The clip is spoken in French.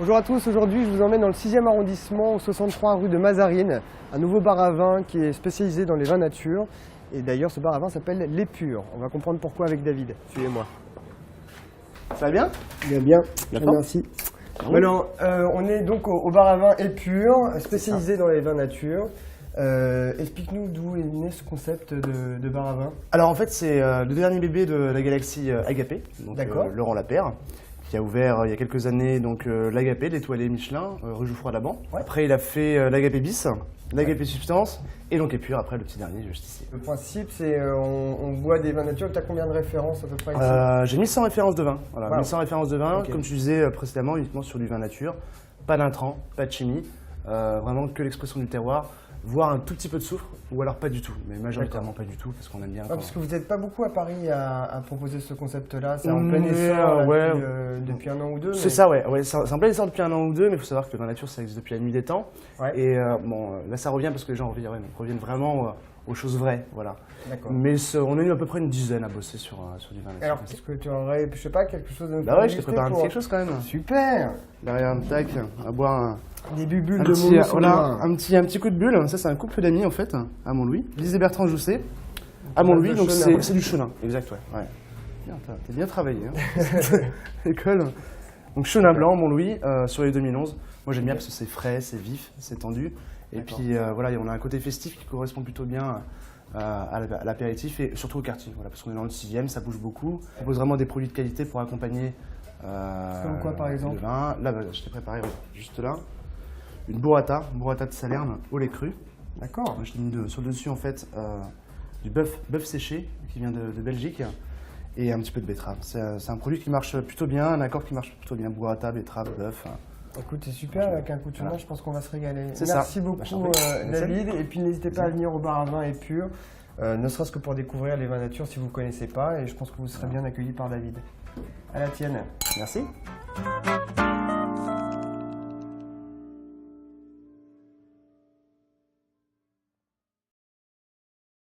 Bonjour à tous, aujourd'hui je vous emmène dans le 6e arrondissement, au 63 rue de Mazarine, un nouveau bar à vin qui est spécialisé dans les vins nature. Et d'ailleurs ce bar à vin s'appelle l'Épure. On va comprendre pourquoi avec David, suivez-moi. Ça va bien? Bien, D'accord. merci. Alors, on est donc au bar à vin Épure, spécialisé dans les vins nature. Explique-nous d'où est né ce concept de bar à vin. Alors en fait c'est le dernier bébé de la galaxie Agapé, donc Laurent Lapère, qui a ouvert il y a quelques années donc l'Agapé, l'étoilé Michelin, rue Jouffroy-Laban. Ouais. Après il a fait l'Agapé bis, l'Agapé substance et donc Épure après le petit dernier juste ici. Le principe c'est on boit des vins nature. Tu as combien de références à peu près ici? J'ai 1100 références de vin, voilà, wow. 1100 références de vin, Okay. Comme tu disais précédemment, uniquement sur du vin nature, pas d'intrants, pas de chimie, vraiment que l'expression du terroir. Voire un tout petit peu de soufre, ou alors pas du tout, mais majoritairement pas du tout, parce qu'on aime bien. Parce que vous n'êtes pas beaucoup à Paris à proposer ce concept-là, c'est en plein essor depuis un an ou deux. C'est ça, ouais, c'est en plein essor depuis un an ou deux, mais il faut savoir que dans la nature ça existe depuis la nuit des temps. Ouais. Et bon, là ça revient parce que les gens reviennent vraiment aux choses vraies, voilà. Mais on est à peu près une dizaine à bosser sur du vin nature. Alors, est-ce que tu aurais, je sais pas, quelque chose de... Bah ouais, je t'ai préparé quelque chose quand même. Super. Derrière, tac, à boire des bulles de Montlouis. Voilà, un petit coup de bulle. Ça, c'est un couple d'amis en fait, à Montlouis. Lise et Bertrand Jousset, à Montlouis, donc c'est du chenin. Exact, ouais. Bien, t'as bien travaillé. Hein. École. Donc chenin blanc, Montlouis, sur les 2011. Moi j'aime bien parce que c'est frais, c'est vif, c'est tendu. Et puis voilà, on a un côté festif qui correspond plutôt bien à l'apéritif et surtout au quartier. Voilà, parce qu'on est dans le 6e, ça bouge beaucoup. On propose vraiment des produits de qualité pour accompagner comme quoi par exemple le vin. Là, je t'ai préparé juste là. Une burrata de Salerne au lait cru. D'accord. Je t'ai mis sur le dessus en fait du bœuf séché qui vient de Belgique et un petit peu de betterave. C'est un produit qui marche plutôt bien, un accord qui marche plutôt bien. Burrata, betterave, bœuf. Écoute, c'est super, avec un coup de chemin, je pense qu'on va se régaler. Merci beaucoup David, et puis n'hésitez pas à venir au bar à vin Épure, ne serait-ce que pour découvrir les vins nature si vous ne connaissez pas, et je pense que vous serez bien accueillis par David. À la tienne. Merci.